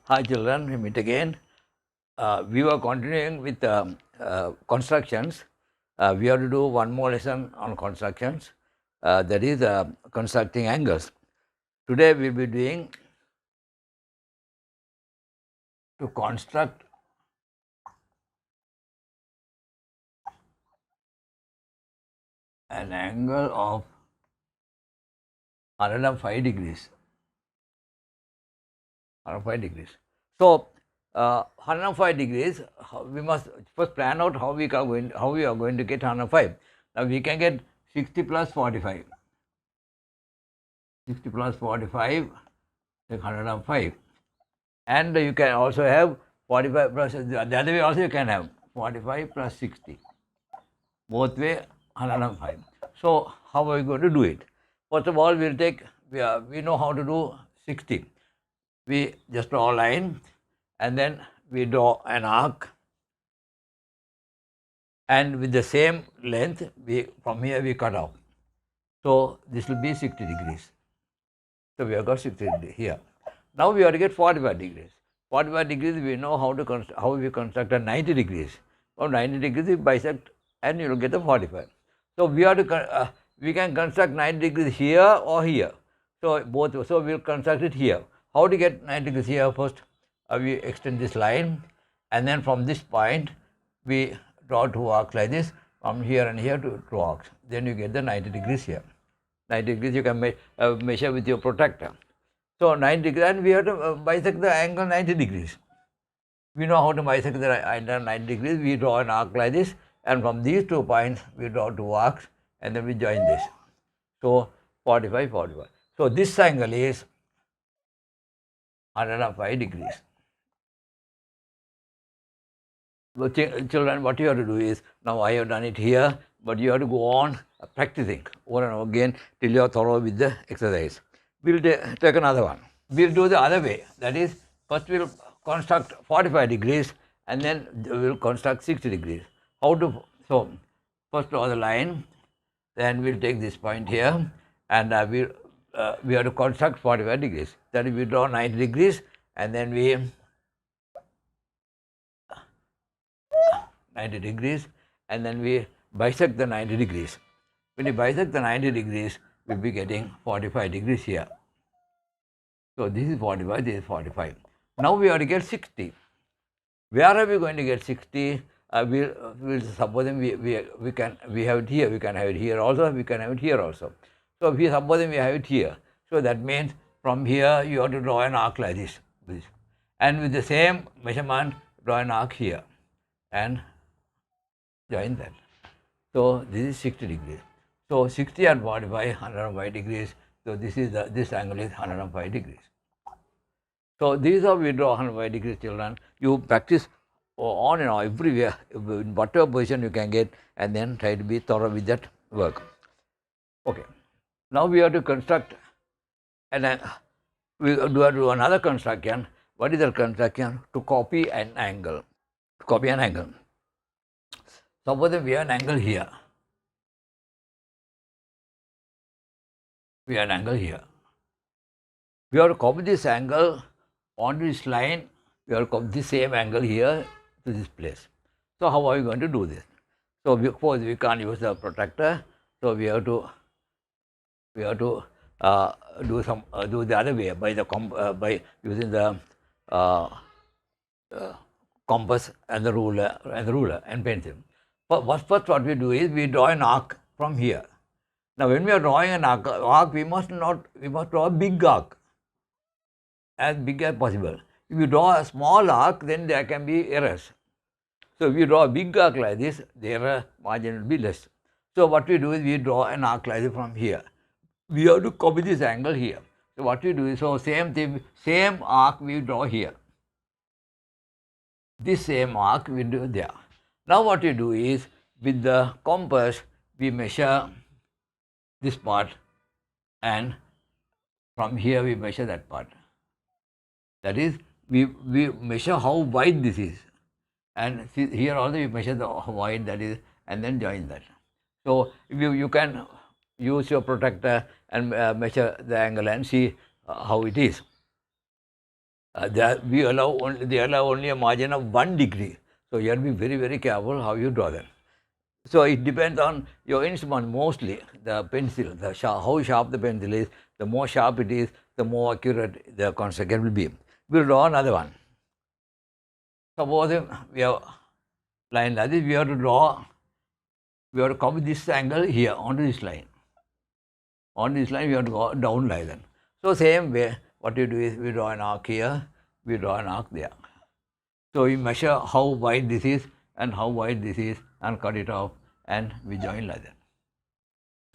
Hi children, we meet again. We were continuing with constructions. We have to do one more lesson on constructions, that is constructing angles. Today we will be doing to construct an angle of 105 degrees. 105 degrees. So 105 degrees, we must first plan out how we are going to get 105. Now we can get 60 plus 45. 60 plus 45 is 105. And you can also have 45 plus, the other way also you can have 45 plus 60. Both way 105. So how are we going to do it? First of all, we'll take, we know how to do 60. We just draw a line and then we draw an arc, and with the same length, from here we cut off. So this will be 60 degrees. So we have got 60 degrees here. Now we have to get 45 degrees. 45 degrees we know how we construct a 90 degrees. From 90 degrees we bisect and you will get a 45. So we have to we can construct 90 degrees here or here. So both. So we will construct it here. How to get 90 degrees here? First we extend this line, and then from this point we draw two arcs like this, from here and here to two arcs. Then you get the 90 degrees here. 90 degrees you can measure with your protractor. So 90 degrees, and we have to bisect the angle 90 degrees. We know how to bisect the angle 90 degrees. We draw an arc like this, and from these 2 points we draw two arcs, and then we join this. So 45, 45. So this angle is 105 degrees. So children, what you have to do is, now I have done it here, but you have to go on practicing over and over again till you are thorough with the exercise. We'll take another one. We'll do the other way. That is, first we'll construct 45 degrees and then we'll construct 60 degrees. How to? So first draw the line, then we'll take this point here, and we have to construct 45 degrees. That is, we draw 90 degrees and then we 90 degrees, and then we bisect the 90 degrees. When you bisect the 90 degrees, we'll be getting 45 degrees here. So this is 45, this is 45. Now we have to get 60. Where are we going to get 60? We'll suppose we have it here. We can have it here also. We can have it here also. So if we suppose we have it here, so that means from here you have to draw an arc like this, and with the same measurement draw an arc here and join that. So this is 60 degrees. So 60 and 45, 105 degrees. So this angle is 105 degrees. So these are we draw 105 degrees, children. You practice on and on everywhere, in whatever position you can get, and then try to be thorough with that work. Okay. Now we have to construct, and we have to do another construction. What is the construction? To copy an angle. To copy an angle. Suppose we have an angle here. We have an angle here. We have to copy this angle onto this line. We have to copy the same angle here to this place. So how are we going to do this? So of course we can't use the protractor. So we have to do the other way by using the compass and the ruler and pencil. First what we do is we draw an arc from here. Now when we are drawing an arc, we must draw a big arc, as big as possible. If you draw a small arc, then there can be errors. So if you draw a big arc like this, the error margin will be less. So what we do is we draw an arc like this from here. We have to copy this angle here. So what we do is, so same thing, same arc we draw here. This same arc we do there. Now what we do is, with the compass we measure this part, and from here we measure that part. That is, we measure how wide this is, and see, here also we measure the how wide that is, and then join that. So if you can use your protractor and measure the angle and see how it is. they allow only a margin of 1 degree. So you have to be very, very careful how you draw them. So it depends on your instrument mostly, the pencil, how sharp the pencil is. The more sharp it is, the more accurate the construction will be. We'll draw another one. Suppose we have line like this, we have to copy this angle here onto this line. On this line, we have to go down like that. So same way, what you do is we draw an arc here, we draw an arc there. So we measure how wide this is and how wide this is and cut it off and we join like that.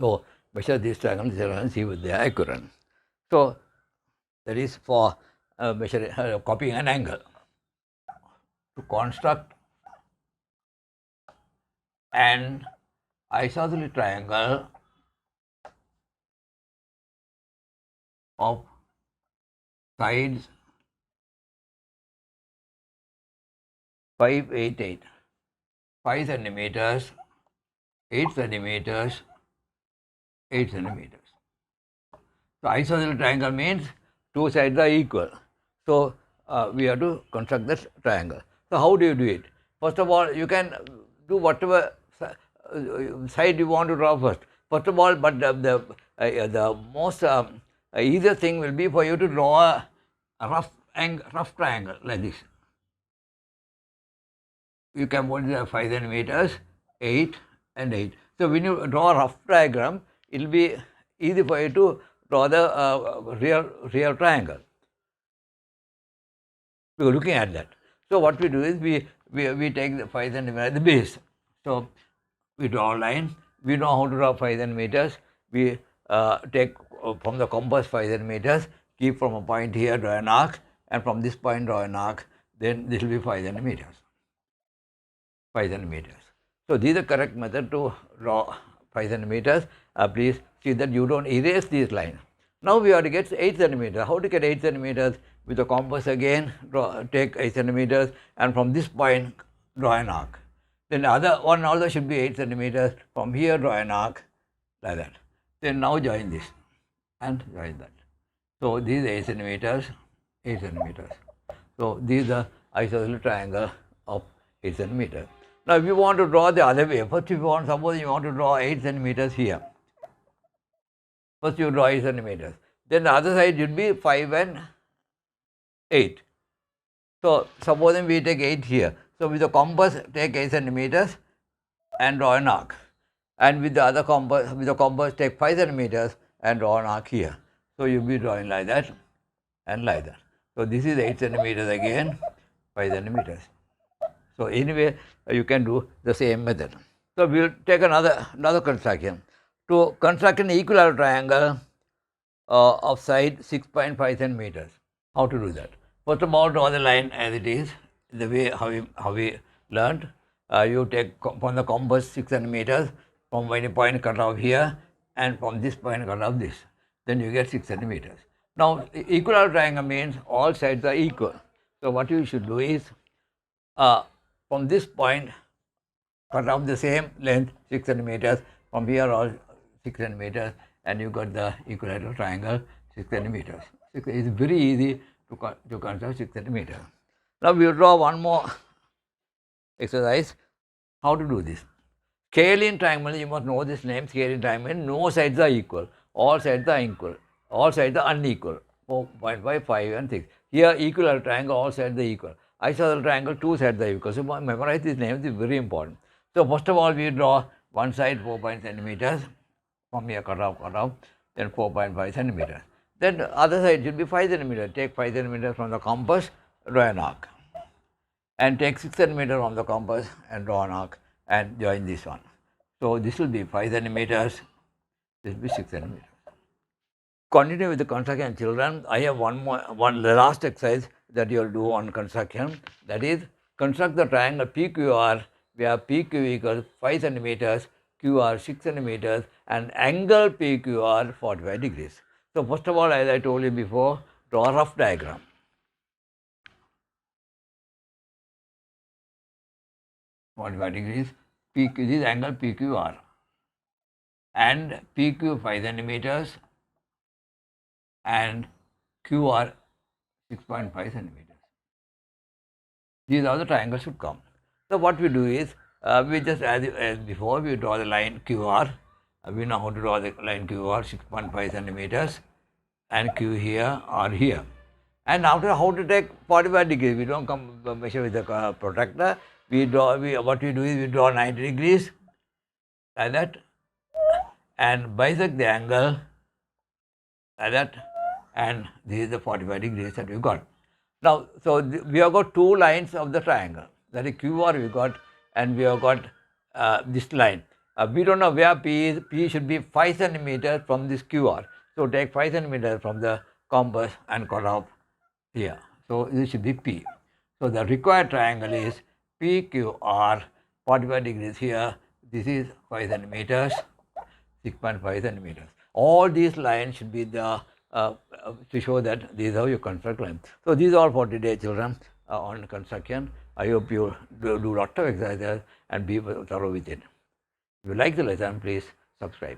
So measure this triangle and see if they are accurate. So that is for copying an angle. To construct an isosceles triangle of sides 588, 5 centimeters, 8 centimeters, 8 centimeters. So isosceles triangle means two sides are equal. So we have to construct this triangle. So how do you do it? First of all, you can do whatever side you want to draw first. First of all, but the most easiest thing will be for you to draw a rough triangle like this. You can put the 5 centimeters, 8 and 8. So when you draw a rough diagram, it will be easy for you to draw the real triangle. We are looking at that. So what we do is we take the 5 centimeters at the base. So we draw a line. We know how to draw 5 centimeters. We take from the compass 5 centimeters, keep from a point here, draw an arc, and from this point draw an arc. Then this will be 5 centimeters. 5 centimeters. So this is the correct method to draw 5 centimeters. Please see that you don't erase these lines. Now we have to get 8 centimeters. How to get 8 centimeters? With the compass again, take 8 centimeters, and from this point draw an arc. Then the other one also should be 8 centimeters. From here draw an arc like that. Then now join this and join that. So these 8 centimeters, 8 centimeters. So this is the isosceles triangle of 8 centimeters. Now if you want to draw the other way, first suppose you want to draw 8 centimeters here. First you draw 8 centimeters. Then the other side should be 5 and 8. So supposing we take 8 here. So with the compass take 8 centimeters and draw an arc. And with the other compass take 5 centimeters and draw an arc here. So you'll be drawing like that and like that. So this is 8 centimeters again, 5 centimeters. So anyway, you can do the same method. So we'll take another construction. To construct an equilateral triangle of side 6.5 centimeters. How to do that? First of all, draw the line as it is, the way how we learned. You take from the compass 6 centimeters, from any point cut off here, and from this point cut off this. Then you get 6 centimeters. Now, equilateral triangle means all sides are equal. So what you should do is, from this point, cut off the same length, 6 centimeters, from here all 6 centimeters, and you got the equilateral triangle, 6 centimeters. It's very easy to construct 6 centimeters. Now we will draw one more exercise. How to do this? Scalene triangle, you must know this name, scalene triangle, no sides are equal. All sides are equal. All sides are unequal. 4.5, 5 and 6. Here equilateral triangle, all sides are equal. Isosceles triangle, two sides are equal. So memorize these names, is very important. So first of all, we draw one side 4 centimeters. From here cut off, then 4.5 centimeters. Then the other side should be 5 centimeters. Take 5 centimeters from the compass, draw an arc. And take 6 centimeters from the compass and draw an arc and join this one. So this will be 5 centimeters, this will be 6 centimeters. Continue with the construction, children. I have one last exercise that you will do on construction. That is, construct the triangle PQR, where PQ equals 5 centimeters, QR 6 centimeters, and angle PQR 45 degrees. So first of all, as I told you before, draw a rough diagram. degrees, PQ, this is angle PQR, and PQ 5 centimeters and QR 6.5 centimeters. These are the triangles should come. So what we do is, we just as before, we draw the line QR. We know how to draw the line QR, 6.5 centimeters, and Q here or here. And after, how to take 45 degrees? We don't come measure with the protractor. What we do is we draw 90 degrees like that, and bisect the angle like that, and this is the 45 degrees that we got. Now, so we have got two lines of the triangle, that is QR we got, and we have got this line. We don't know where P is. P should be 5 centimeters from this QR. So take 5 centimeters from the compass and cut off here. So this should be P. So the required triangle is PQR, 45 degrees here. This is 5 centimeters, 6.5 centimeters. All these lines should be the to show that this is how you construct line. So these are all for today, children, on construction. I hope you do lot of exercises and be thorough with it. If you like the lesson, please subscribe.